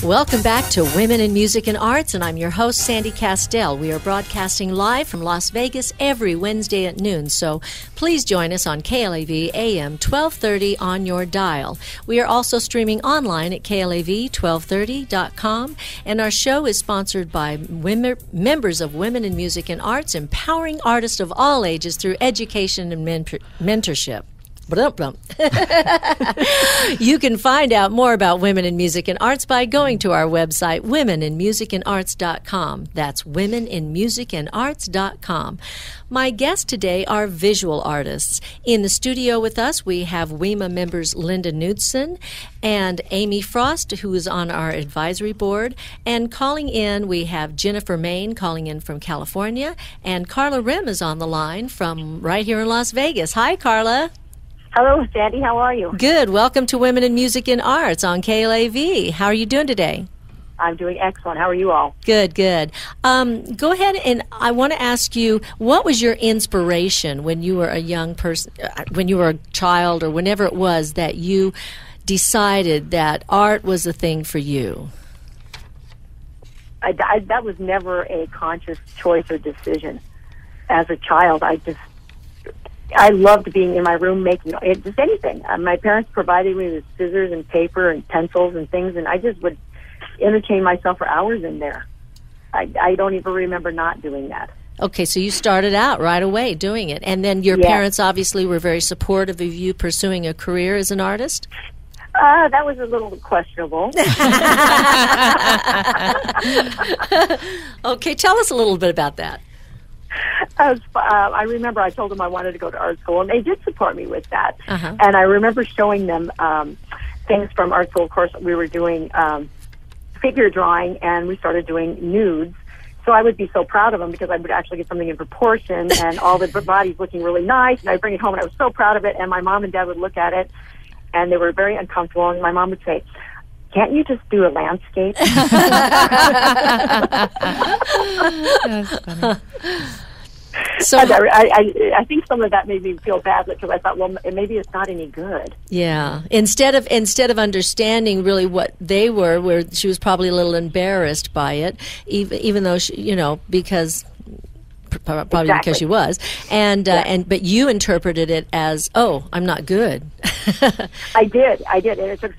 Welcome back to Women in Music and Arts, and I'm your host, Sandy Kastel. We are broadcasting live from Las Vegas every Wednesday at noon, so please join us on KLAV AM 1230 on your dial. We are also streaming online at KLAV1230.com, and our show is sponsored by members of Women in Music and Arts, empowering artists of all ages through education and mentorship. You can find out more about Women in Music and Arts by going to our website, womeninmusicandarts.com. That's womeninmusicandarts.com. My guests today are visual artists. In the studio with us, we have WIMA members Linda Knudsen and Amy Frost, who is on our advisory board. And calling in, we have Jennifer Main calling in from California, and Karla Rehm is on the line from right here in Las Vegas. Hi, Karla. Hello, Sandy. How are you? Good. Welcome to Women in Music and Arts on KLAV. How are you doing today? I'm doing excellent. How are you all? Good, good. Go ahead, and I want to ask you, what was your inspiration when you were a young person, when you were a child, or whenever it was that you decided that art was the thing for you? That was never a conscious choice or decision. As a child, I loved being in my room making just anything. My parents provided me with scissors and paper and pencils and things, and I just would entertain myself for hours in there. I don't even remember not doing that. Okay, so you started out right away doing it, and then your parents obviously were very supportive of you pursuing a career as an artist? That was a little questionable. Okay, tell us a little bit about that. I remember I told them I wanted to go to art school, and they did support me with that. Uh-huh. And I remember showing them things from art school. Of course, we were doing figure drawing, and we started doing nudes. So I would be so proud of them because I would actually get something in proportion, and all the bodies looking really nice, and I'd bring it home, and I was so proud of it, and my mom and dad would look at it, and they were very uncomfortable, and my mom would say, "Can't you just do a landscape?" That's funny. So I think some of that made me feel bad because I thought, well, maybe it's not any good. Yeah. Instead of understanding really what they were, where she was probably a little embarrassed by it, even though she, because probably because she was, but you interpreted it as, oh, I'm not good. I did, and it took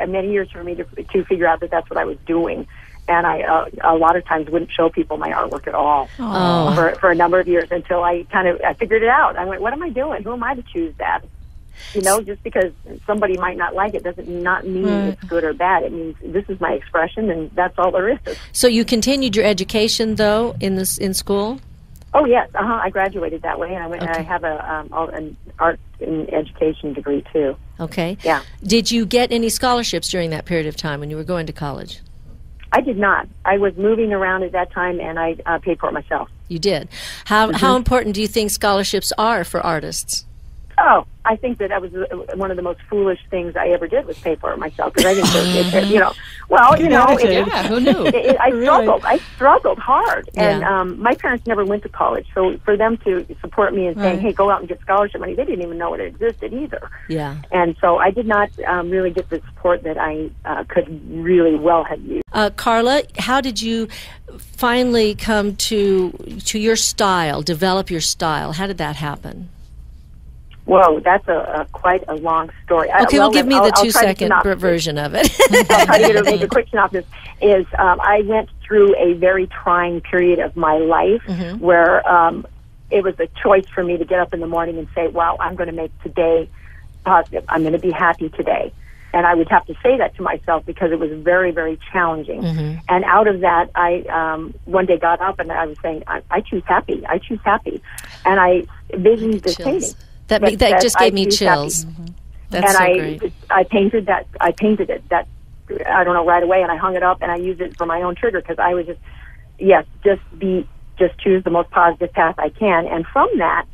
many years for me to figure out that that's what I was doing. And I a lot of times wouldn't show people my artwork at all for a number of years until I figured it out. I went, what am I doing? Who am I to choose that? Just because somebody might not like it doesn't not mean it's good or bad. It means this is my expression, and that's all there is. So you continued your education though in school? Oh yes, I graduated that way, and I went. Okay. And I have an art and education degree too. Okay. Yeah. Did you get any scholarships during that period of time when you were going to college? I did not. I was moving around at that time, and I paid for it myself. You did. How important do you think scholarships are for artists? Oh, I think that was one of the most foolish things I ever did was pay for it myself because I didn't, who knew? I struggled hard, and my parents never went to college, so for them to support me and saying, "Hey, go out and get scholarship money," they didn't even know it existed either. Yeah, and so I did not really get the support that I could really well have used. Karla, how did you finally come to your style, develop your style? How did that happen? Whoa, that's quite a long story. Okay, give me the 2-second version of it. I'll try to make a quick synopsis. I went through a very trying period of my life where it was a choice for me to get up in the morning and say, wow, I'm going to make today positive. I'm going to be happy today. And I would have to say that to myself because it was very, very challenging. And out of that, I one day got up and I was saying, I choose happy. I choose happy. And I envisioned this painting. That just gave me chills. That's and so great. I painted that. I painted it. That I don't know right away, and I hung it up, and I used it for my own trigger because I was just choose the most positive path I can. And from that,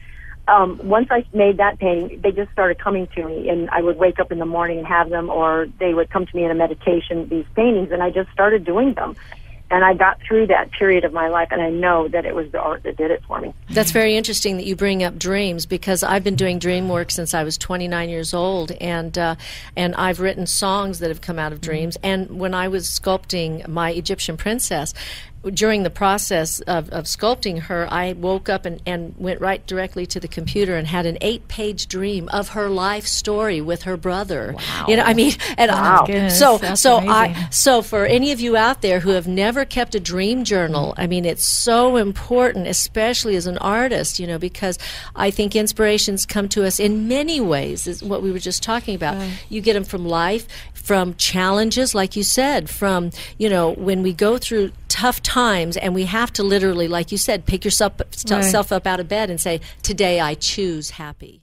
once I made that painting, they just started coming to me, and I would wake up in the morning and have them, or they would come to me in a meditation. These paintings, and I just started doing them. And I got through that period of my life, and I know that it was the art that did it for me. That's very interesting that you bring up dreams, because I've been doing dream work since I was 29 years old, and I've written songs that have come out of dreams. And when I was sculpting my Egyptian princess, during the process of sculpting her, I woke up and went right directly to the computer and had an 8-page dream of her life story with her brother. Wow. You know, I mean, and wow. Goodness, so for any of you out there who have never kept a dream journal, I mean, it's so important, especially as an artist, you know, because I think inspirations come to us in many ways, is what we were just talking about. You get them from life, from challenges, like you said, from, you know, when we go through tough times and we have to literally, like you said, pick yourself up out of bed and say, today I choose happy.